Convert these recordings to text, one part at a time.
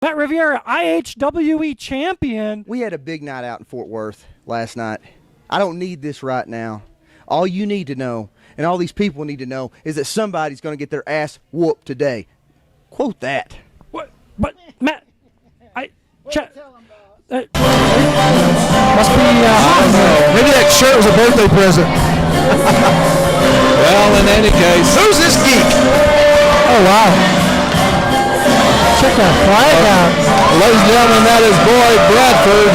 Matt Riviera, IHWE Champion. We had a big night out in Fort Worth last night. I don't need this right now. All you need to know, and all these people need to know, is that somebody's going to get their ass whooped today. Quote that. What? But Matt, must be, maybe that shirt was a birthday present. Well, in any case. Who's this geek? Oh, wow. Check that flag out. Ladies and gentlemen, that is Boyd Bradford,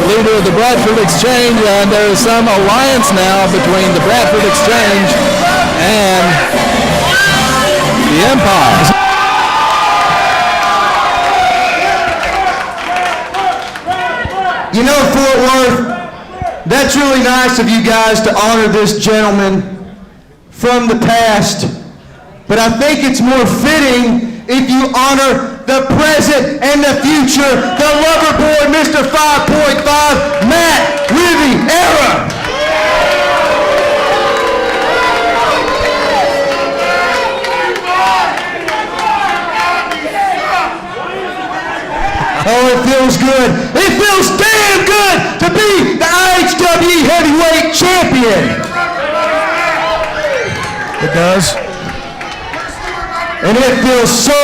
the leader of the Bradford Exchange, and there is some alliance now between the Bradford Exchange and the Empire. You know, Fort Worth, that's really nice of you guys to honor this gentleman from the past, but I think it's more fitting if you honor the present and the future, the lover boy, Mr. 5.5, Matt Riviera. Oh, it feels good. It feels damn good to be the IHWE Heavyweight Champion. It does. And it feels so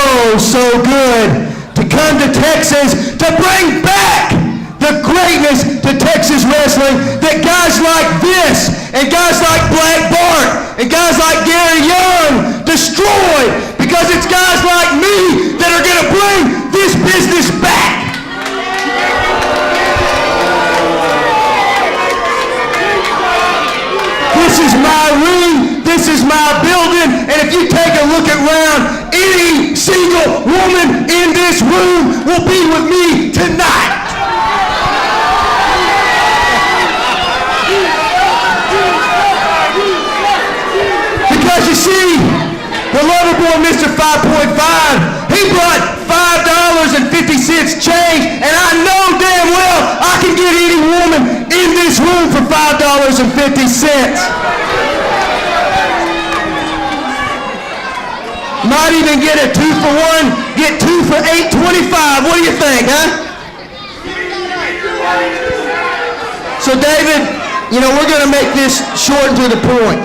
good to come to Texas to bring back the greatness to Texas wrestling that guys like this and guys like Black Bart and guys like Gary Young destroy, because it's guys like me that are going to bring this business back. This is my ring, this is my building, and if you take a look around, any single woman in this room will be with me tonight. Because you see, the lover boy, Mr. 5.5, he brought $5.50 change, and I know damn well I can get any woman in this room for $5.50. Might even get a 2 for 1, get 2 for $8.25. What do you think, huh? So David, you know, we're gonna make this short and to the point.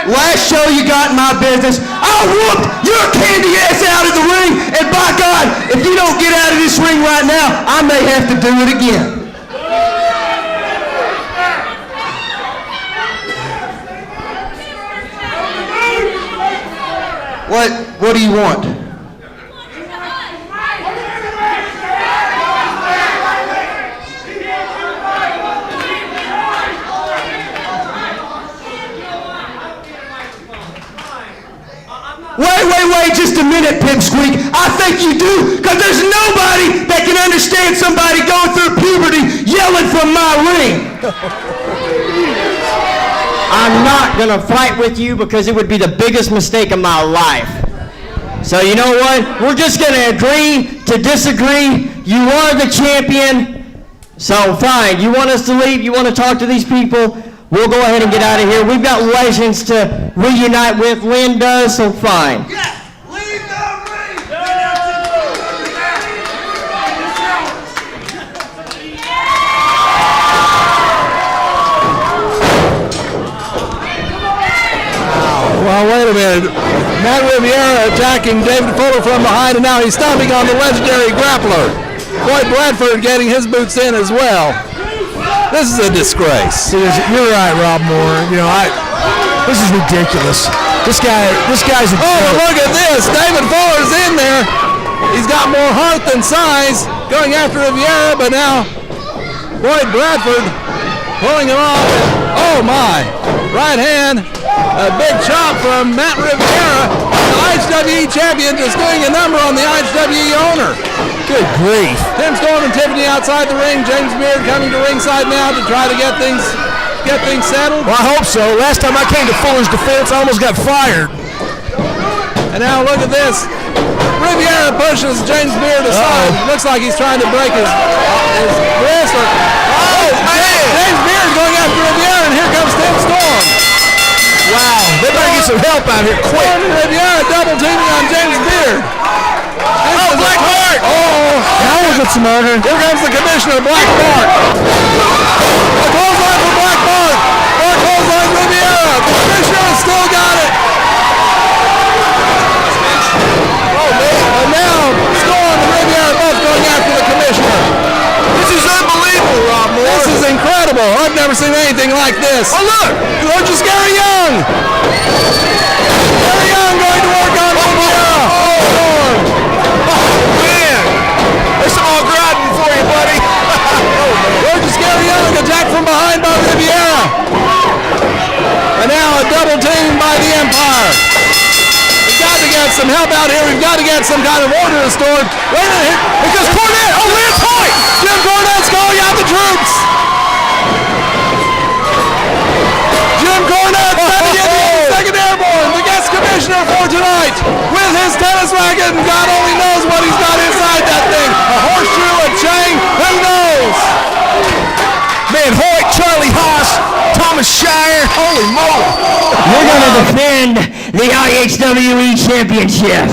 Last show you got in my business, I whooped your candy ass out of the ring, and by God, if you don't get out of this ring right now, I may have to do it again. What do you want? Wait just a minute, Pipsqueak. I think you do, because there's nobody that can understand somebody going through puberty yelling from my ring. I'm not going to fight with you because it would be the biggest mistake of my life. So you know what? We're just going to agree to disagree. You are the champion. So fine. You want us to leave? You want to talk to these people? We'll go ahead and get out of here. We've got legends to reunite with. Lynn does, so fine. Yes! Leave the ring! Well, wait a minute. Matt Riviera attacking David Fuller from behind, and now he's stomping on the legendary grappler. Boyd Bradford getting his boots in as well. This is a disgrace. You're right, Rob Moore. You know, this is ridiculous. This guy's a Oh, but look at this. David Fuller's in there. He's got more heart than size, going after Riviera, but now Boyd Bradford pulling him off. Oh my, right hand, a big chop from Matt Riviera, the IHWE champion, just doing a number on the IHWE owner. Good grief. Tim Storm and Tiffany outside the ring. James Beard coming to ringside now to try to get things settled. Well, I hope so. Last time I came to Fuller's defense, I almost got fired. And now look at this. Riviera pushes James Beard aside. Looks like he's trying to break his wrist. James Beard going after Riviera, and here comes Tim Storm. Wow, they better get some help out here quick. Riviera double teaming on James Beard. Oh, Black Bart! Bart! Oh! That was a murder. Here comes the commissioner, Black Bart. A clothesline for Black Bart. Bart clothesline Riviera. The commissioner has still got it. Oh, man. And now, Storm and Riviera both going after the commissioner. This is unbelievable, Rob Moore. This is incredible. I've never seen anything like this. Oh, look. Gorgeous Gary Young. Gary Young going to work on Riviera. Oh, Storm. Oh, man. There's some all grabbing for you, buddy. Gorgeous Gary Young attacked from behind by Riviera. And now a double team by the Empire. We've got to get some help out here. We've got to get some kind of order restored. Wait a minute. Here comes Cornette. Oh, Lance Hoyt. Jim Cornette's calling out the troops. Jim Cornette sending in the second airborne, the guest commissioner for tonight, with his tennis racket, and God only knows what he's got inside that thing. A horseshoe, a chain, who knows? Man, Hoyt, Charlie Haas, Thomas Shire, holy moly. We're going to defend the IHWE Championship.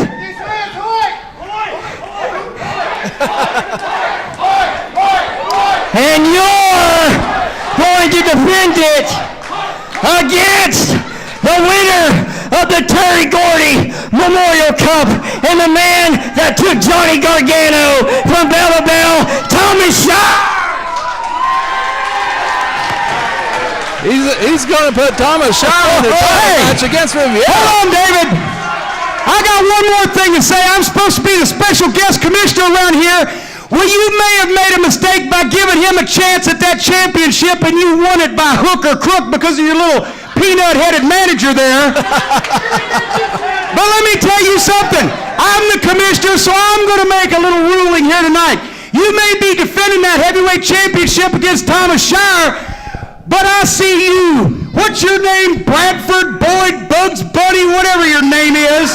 And you're going to defend it against the winner of the Terry Gordy Memorial Cup and the man that took Johnny Gargano from Bella Bell, Thomas Shire. He's going to put Thomas Shire in the match against Riviera. Hold on, David. I got one more thing to say. I'm supposed to be the special guest commissioner around here. Well, you may have made a mistake by giving him a chance at that championship, and you won it by hook or crook because of your little peanut-headed manager there. But let me tell you something. I'm the commissioner, so I'm going to make a little ruling here tonight. You may be defending that heavyweight championship against Thomas Shire, but I see you. What's your name? Bradford, Boyd, Bugs, Buddy, whatever your name is.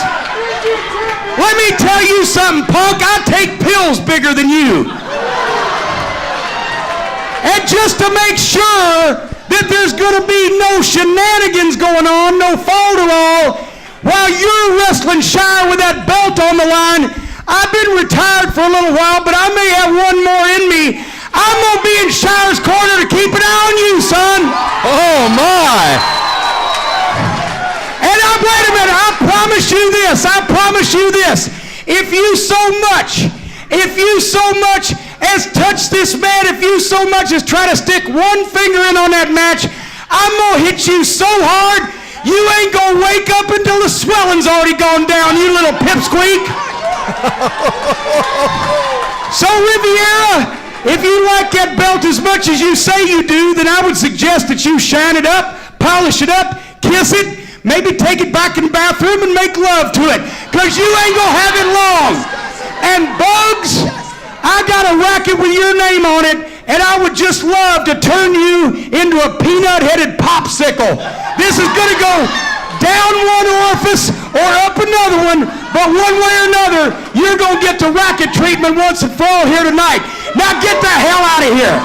Let me tell you something, punk. I take pills bigger than you. And just to make sure that there's going to be no shenanigans going on, no fall to all, while you're wrestling Shire with that belt on the line, I've been retired for a little while, but I may have one more in me. I'm going to be in Shire's corner to keep an eye on you, son. Oh, my. And wait a minute, I promise you this. If you so much as touch this man, if you so much as try to stick one finger in on that match, I'm going to hit you so hard, you ain't going to wake up until the swelling's already gone down, you little pipsqueak. So, Riviera, if you like that belt as much as you say you do, then I would suggest that you shine it up, polish it up, kiss it, maybe take it back in the bathroom and make love to it, because you ain't gonna have it long. And Bugs, I got a racket with your name on it, and I would just love to turn you into a peanut-headed popsicle. This is gonna go down one orifice or up another one, but one way or another, you're gonna get the racket treatment once and for all here tonight. Now get the hell out of here.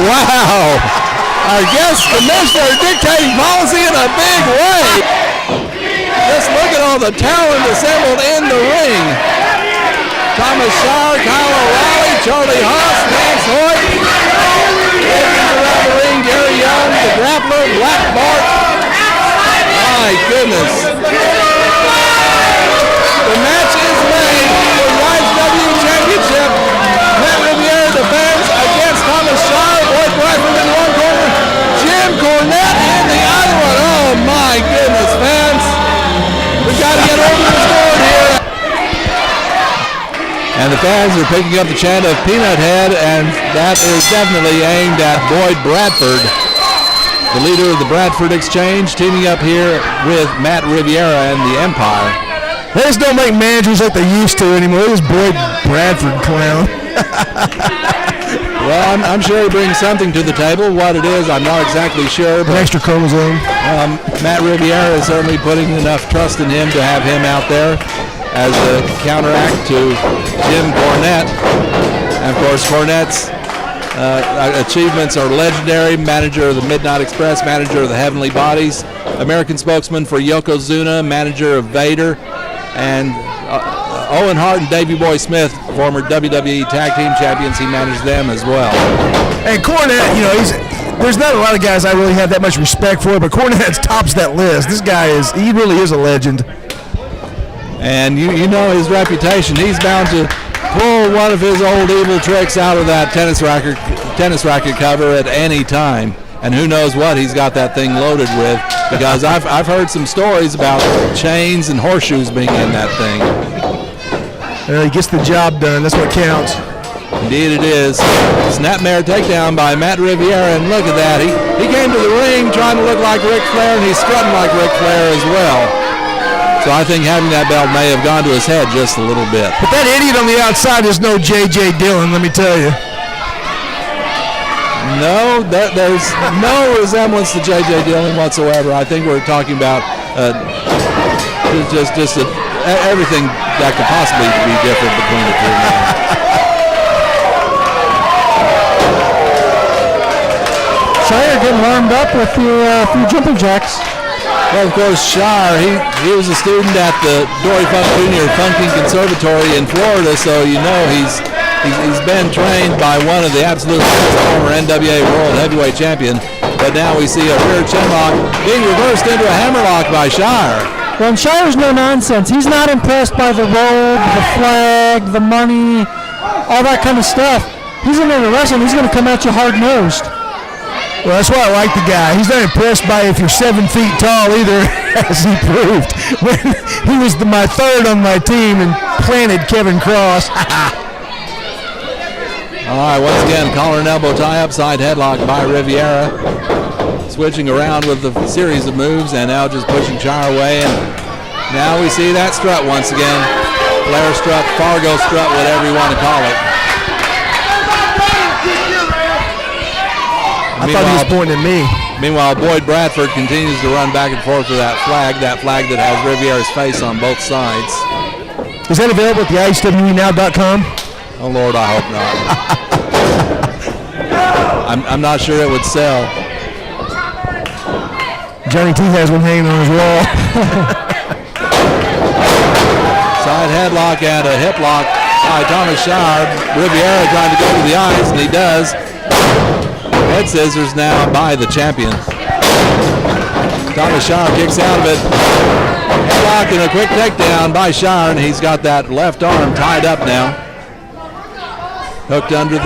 Wow. Our guest commissioner dictating policy in a big way. Just look at all the talent assembled in the ring. Thomas Shire, Kyle O'Reilly, Charlie Haas, Lance Hoyt. Around the ring, Gary Young, the Grappler, Black Bart. My goodness. The match is made for the IHWE Championship. Matt Riviera defends against Thomas Shire. Boyd Bradford in one corner. Jim Cornette in the other one. Oh my goodness, fans. We've got to get over the score here. And the fans are picking up the chant of Peanut Head, and that is definitely aimed at Boyd Bradford, the leader of the Bradford Exchange, teaming up here with Matt Riviera and the Empire. They just don't make managers like they used to anymore. This Boyd Bradford clown. Well, I'm sure he brings something to the table. What it is, I'm not exactly sure. But, An extra chromosome. Matt Riviera is certainly putting enough trust in him to have him out there as a counteract to Jim Cornette. And of course, Cornette's achievements are legendary. Manager of the Midnight Express, manager of the Heavenly Bodies, American spokesman for Yokozuna, manager of Vader, and Owen Hart and Davey Boy Smith, former WWE Tag Team Champions, he managed them as well. And Cornette, you know, there's not a lot of guys I really have that much respect for, but Cornette tops that list. This guy he really is a legend. And you know his reputation. He's bound to pull one of his old evil tricks out of that tennis racket cover at any time. And who knows what he's got that thing loaded with, because I've heard some stories about chains and horseshoes being in that thing. He gets the job done. That's what counts. Indeed it is. Snapmare takedown by Matt Riviera, and look at that. He came to the ring trying to look like Ric Flair, and he's strutting like Ric Flair as well. So I think having that belt may have gone to his head just a little bit. But that idiot on the outside is no J.J. Dillon, let me tell you. No, there's no resemblance to J.J. Dillon whatsoever. I think we're talking about just everything that could possibly be different between the two men. Shire getting warmed up with a few jumping jacks. Well, of course, Shire, he was a student at the Dory Funk Jr. Funking Conservatory in Florida, so you know he's been trained by one of the absolute best, former NWA World Heavyweight Champion. But now we see a rear chinlock being reversed into a hammerlock by Shire. Well, and Shire's no nonsense. He's not impressed by the robe, the flag, the money, all that kind of stuff. He's in there to wrestle, and he's going to come at you hard-nosed. Well, that's why I like the guy. He's not impressed by if you're 7 feet tall either, as he proved when he was my third on my team and planted Kevin Cross. All right, once again, collar and elbow tie upside headlock by Riviera. Switching around with a series of moves and now just pushing Shire away. And now we see that strut once again. Flair strut, Fargo strut, whatever you want to call it. I thought he was pointing at me. Meanwhile, Boyd Bradford continues to run back and forth with that flag that has Riviera's face on both sides. Is that available at the IHWEnow.com? Oh, Lord, I hope not. I'm not sure it would sell. Johnny T has one hanging on his wall. Side headlock and a hip lock by Thomas Shire. Riviera trying to go to the eyes, and he does. Head scissors now by the champion. Thomas Shire kicks out of it. Headlock and a quick takedown by Shire, and he's got that left arm tied up now. Hooked under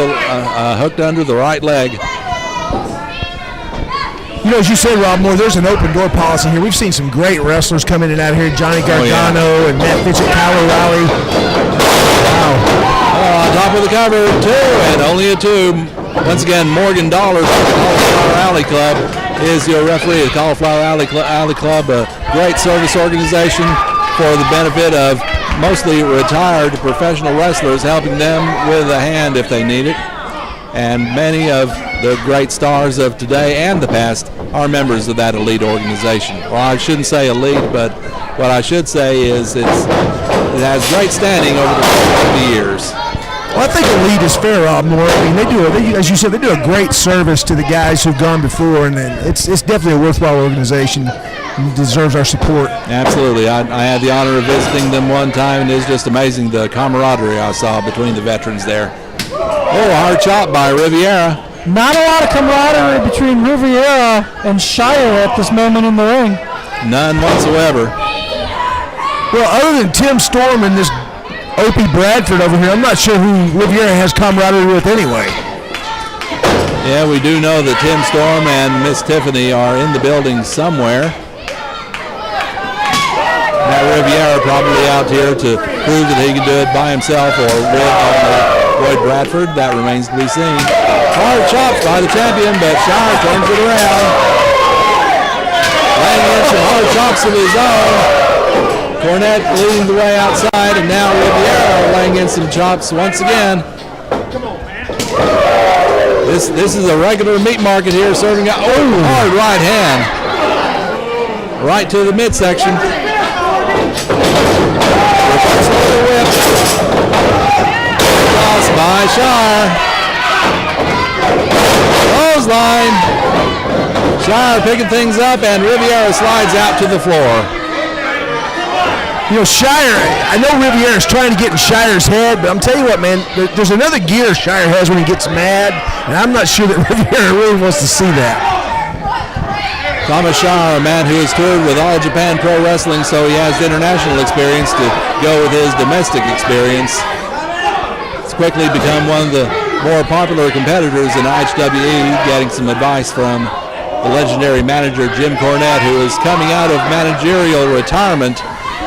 the right leg. You know, as you said, Rob Moore, there's an open door policy here. We've seen some great wrestlers come in and out here. Johnny Gargano and Matt Fitch at Kyle O'Reilly. Wow. On top of the cover, 2, and only a 2. Once again, Morgan Dollar from the Cauliflower Alley Club is your referee. The Cauliflower Alley Club, a great service organization for the benefit of mostly retired professional wrestlers, helping them with a hand if they need it. And many of the great stars of today and the past are members of that elite organization. Well, I shouldn't say elite, but what I should say is it has great standing over the years. Well, I think elite is fair, Rob Moore. I mean, as you said, they do a great service to the guys who've gone before, and it's definitely a worthwhile organization and deserves our support. Absolutely. I had the honor of visiting them one time, and it's just amazing the camaraderie I saw between the veterans there. Oh, hard chop by Riviera. Not a lot of camaraderie between Riviera and Shire at this moment in the ring. None whatsoever. Well, other than Tim Storm and this Opie Bradford over here, I'm not sure who Riviera has camaraderie with anyway. Yeah, we do know that Tim Storm and Miss Tiffany are in the building somewhere. Matt Riviera probably out here to prove that he can do it by himself or with Boyd Bradford. That remains to be seen. Hard chops by the champion, but Shire turns it around. Laying in some hard chops of his own. Cornette leading the way outside, and now Riviera laying in some chops once again. This is a regular meat market here, serving out hard right hand. Right to the midsection. Reversal of the whip. Cross by Shire. Clothesline. Shire picking things up, and Riviera slides out to the floor. You Shire, I know Riviera's trying to get in Shire's head, but I'm telling you what, man, there's another gear Shire has when he gets mad, and I'm not sure that Riviera really wants to see that. Thomas Shire, a man who has toured with All Japan Pro Wrestling, so he has international experience to go with his domestic experience. It's quickly become one of the more popular competitors in IHWE, getting some advice from the legendary manager Jim Cornette, who is coming out of managerial retirement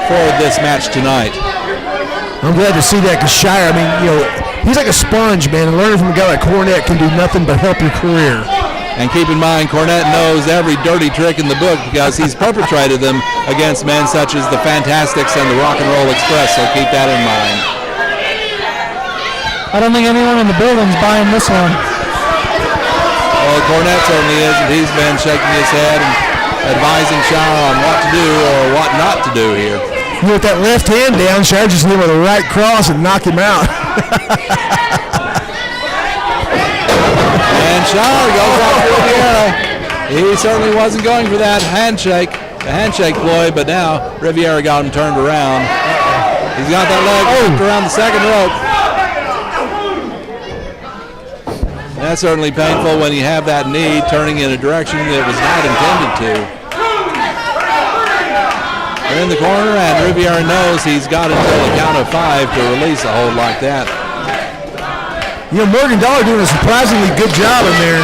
for this match tonight. I'm glad to see that because Shire, he's like a sponge, man, and learning from a guy like Cornette can do nothing but help your career. And keep in mind, Cornette knows every dirty trick in the book because he's perpetrated them against men such as the Fantastics and the Rock and Roll Express, so keep that in mind. I don't think anyone in the building's buying this one. Well, Cornette certainly isn't. He's been shaking his head and advising Shire on what to do or what not to do here. With that left hand down, Shire just hit him with a right cross and knock him out. And Shire goes after Riviera. He certainly wasn't going for that handshake, the handshake ploy, but now Riviera got him turned around. He's got that leg wrapped around the second rope. That's certainly painful when you have that knee turning in a direction that was not intended to. They're in the corner, and Riviera knows he's got until a count of 5 to release a hold like that. Morgan Dollar doing a surprisingly good job in there.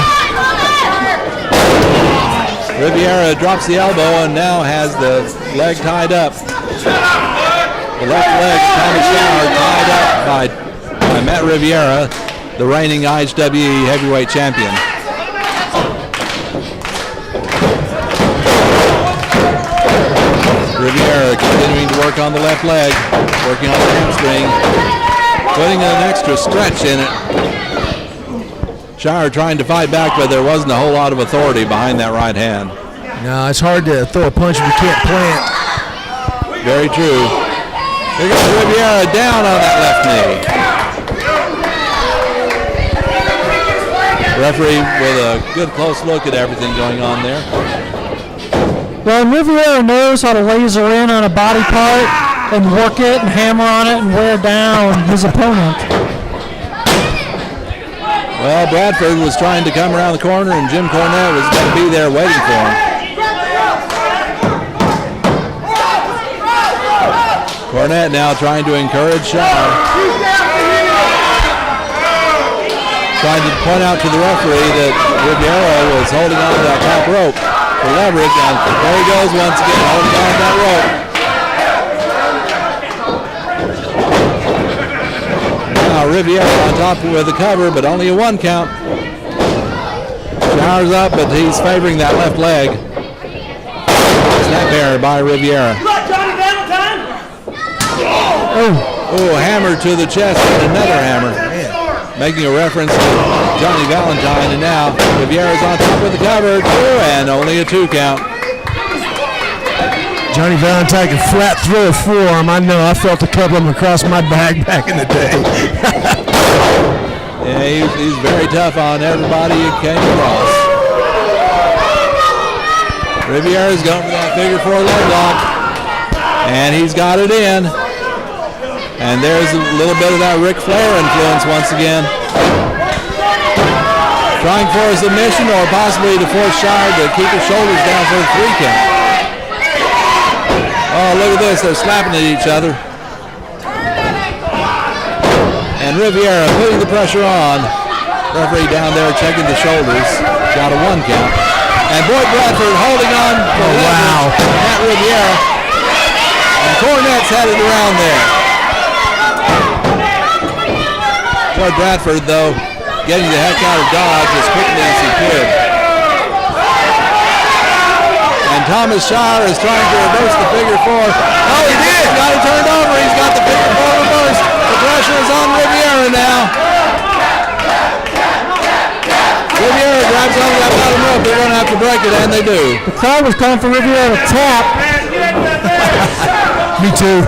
Riviera drops the elbow and now has the leg tied up. The left leg of Thomas Shire tied up by Matt Riviera, the reigning IHWE Heavyweight Champion. Riviera continuing to work on the left leg, working on the hamstring, putting an extra stretch in it. Shire trying to fight back, but there wasn't a whole lot of authority behind that right hand. No, it's hard to throw a punch if you can't plant. Very true. Here goes Riviera down on that left knee. Referee with a good close look at everything going on there. Well, Riviera knows how to laser in on a body part and work it and hammer on it and wear down his opponent. Well, Bradford was trying to come around the corner, and Jim Cornette was going to be there waiting for him. Cornette now trying to encourage Shire. Trying to point out to the referee that Riviera was holding on to that top rope for leverage, and there he goes once again, holding on to that rope. Now Riviera on top with the cover, but only a 1 count. Shire's up, but he's favoring that left leg. Snap parry by Riviera. Oh, hammer to the chest and another hammer. Making a reference to Johnny Valentine, and now Riviera's on top of the cover, and only a 2 count. Johnny Valentine can flat throw a forearm. I know. I felt a couple of them across my back in the day. Yeah, he's very tough on everybody he came across. Riviera's going for that figure 4 leg lock, and he's got it in. And there's a little bit of that Ric Flair influence once again. Trying for a submission or possibly to force Shire to keep his shoulders down for a 3 count. Oh, look at this. They're slapping at each other. And Riviera putting the pressure on. Referee down there checking the shoulders. Got a 1 count. And Boyd Bradford holding on for Matt Riviera. And Cornette's headed around there. Boyd Bradford, though, getting the heck out of Dodge as quickly as he could. And Thomas Shire is trying to reverse the figure 4. Oh, he did! He's got it turned over. He's got the figure 4 reversed. The pressure is on Riviera now. Riviera grabs onto that bottom rope. They're going to have to break it, and they do. The crowd was calling for Riviera to tap. Me too.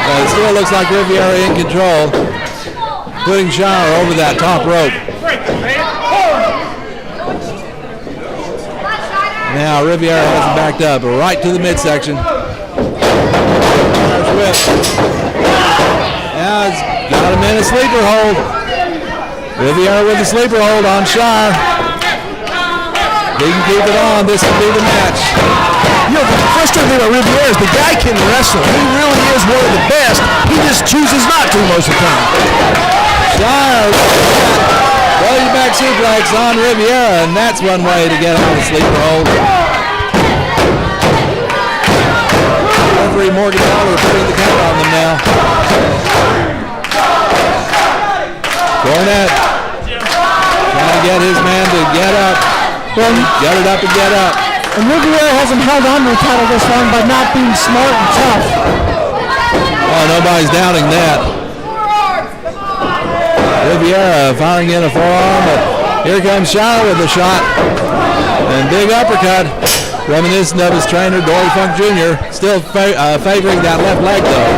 But it still looks like Riviera in control, putting Shire over that top rope. Now Riviera has him backed up right to the midsection. There's whip. Now he's got him in a sleeper hold. Riviera with a sleeper hold on Shire. He can keep it on. This could be the match. You know, the frustrating thing about Riviera is the guy can wrestle. He really is one of the best. He just chooses not to most of the time. Shire, belly back suplex on Riviera, and that's one way to get out of the sleeper hold. Referee Morgan Dollar putting the count on them now. Cornette trying to get his man to get up. Get it up and get up. And Riviera hasn't held on to the title this long by not being smart and tough. Oh, nobody's doubting that. Riviera firing in a forearm, but here comes Shire with a shot. And big uppercut, reminiscent of his trainer, Dory Funk Jr. Still favoring that left leg, though.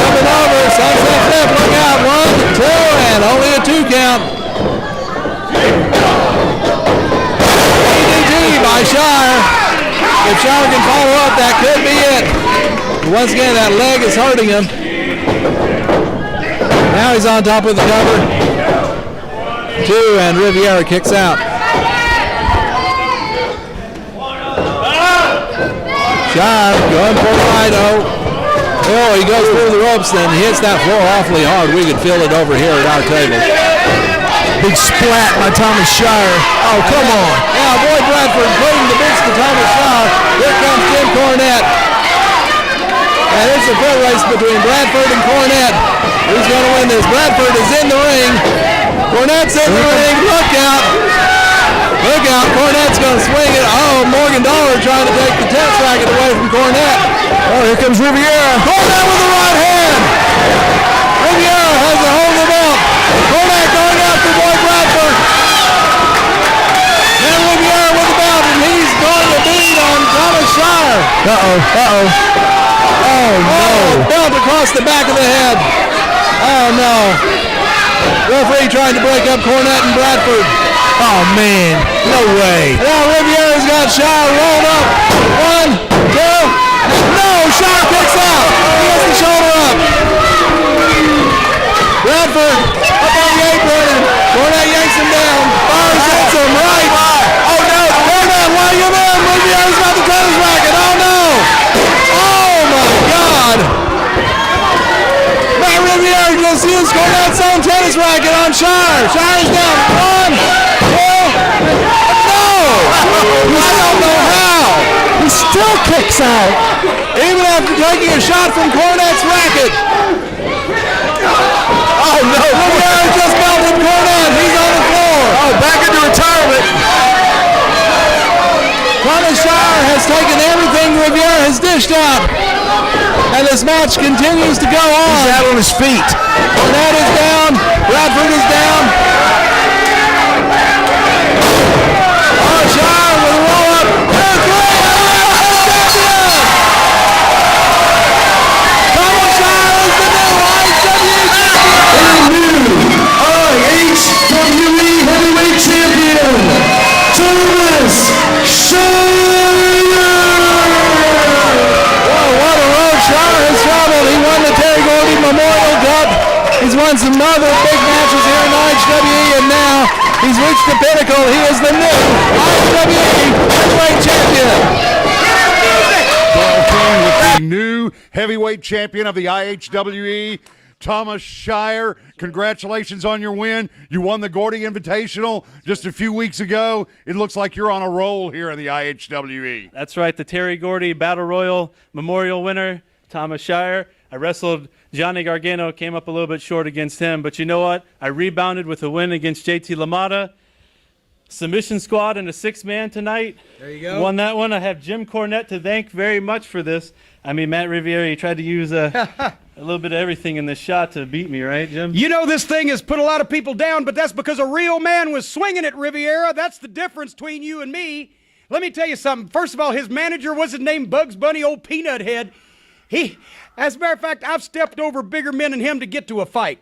Coming over, sunset flip, look out, 1, 2, and only a 2 count. DDT by Shire. If Shire can follow up, that could be it. But once again, that leg is hurting him. Now he's on top of the cover. 2, and Riviera kicks out. Shire going for the right. Oh, he goes through the ropes and hits that floor awfully hard. We could feel it over here at our table. Big splat by Thomas Shire. Oh, come on. Now, Boyd Bradford putting the bits to Thomas Shire. Here comes Jim Cornette. And it's a foot race between Bradford and Cornette. Who's going to win this? Bradford is in the ring. Cornette's in the ring. Look out. Look out. Cornette's going to swing it. Oh, Morgan Dollar trying to take the tennis racket away from Cornette. Oh, here comes Riviera. Cornette with the right hand. Riviera has a hold of the belt. Cornette going after Boyd Bradford. And Riviera with the belt, and he's going to beat on Thomas Shire. Uh-oh. Oh, no. Belt across the back of the head. Oh, no. Referee trying to break up Cornette and Bradford. Oh, man. No way. Now Riviera's got Shire rolled up. 1, 2. No, Shire kicks out. He gets the shoulder up. Bradford up on the apron. Cornette yanks him down. Fires hits him right. Oh, no. Cornette laying him in. Riviera's got the tennis racket. Oh, no. Oh, my God. Matt Riviera just used Cornette's own tennis racket on Shire. Shire's down. 1, 2. No. I don't know how. He still kicks out. Even after taking a shot from Cornette's racket. Oh, no. Riviera just belted Cornette. He's on the floor. Oh, back into retirement. Thomas Shire has taken everything Riviera has dished out. And this match continues to go on. He's out on his feet. Cornette is down. Bradford is down. Oh, Shire with a roll-up. There's champion. Thomas Shire is the new IHWE Heavyweight Champion, Thomas Shire. Whoa, what a road Shire has traveled. He won the Terry Gordy Memorial Cup. He's won some other big matches here in IHWE, and now he's reached the pinnacle. He is the new IHWE Heavyweight Champion. With the new heavyweight champion of the IHWE, Thomas Shire. Congratulations on your win. You won the Gordy Invitational just a few weeks ago. It looks like you're on a roll here in the IHWE. That's right, the Terry Gordy Battle Royal Memorial winner, Thomas Shire. I wrestled Johnny Gargano, came up a little bit short against him, but you know what? I rebounded with a win against JT LaMotta. Submission squad and a 6-man tonight. There you go. Won that one. I have Jim Cornette to thank very much for this. I mean, Matt Riviera, he tried to use a little bit of everything in this shot to beat me, right, Jim? You know this thing has put a lot of people down, but that's because a real man was swinging it, Riviera. That's the difference between you and me. Let me tell you something. First of all, his manager wasn't named Bugs Bunny, old Peanut Head. As a matter of fact, I've stepped over bigger men than him to get to a fight.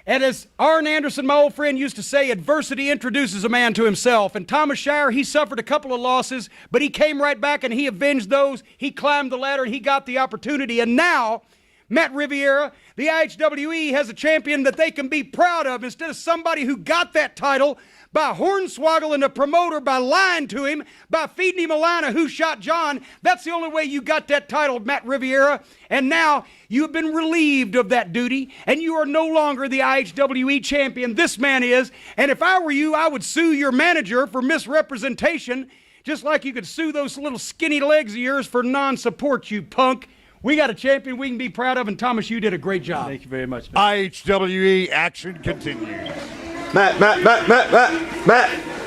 And as Arn Anderson, my old friend, used to say, adversity introduces a man to himself. And Thomas Shire, he suffered a couple of losses, but he came right back and he avenged those. He climbed the ladder and he got the opportunity. And now, Matt Riviera, the IHWE has a champion that they can be proud of instead of somebody who got that title by hornswoggling a promoter, by lying to him, by feeding him a line of who shot John. That's the only way you got that title, Matt Riviera. And now you have been relieved of that duty, and you are no longer the IHWE champion. This man is. And if I were you, I would sue your manager for misrepresentation, just like you could sue those little skinny legs of yours for non-support, you punk. We got a champion we can be proud of, and Thomas, you did a great job. Thank you very much, man. IHWE action continues. Matt,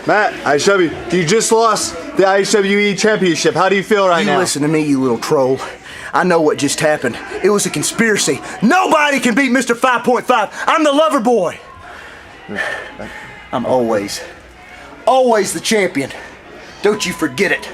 IHW, you just lost the IHWE Championship. How do you feel right now? You listen to me, you little troll. I know what just happened. It was a conspiracy. Nobody can beat Mr. 5.5. I'm the lover boy. I'm always the champion. Don't you forget it.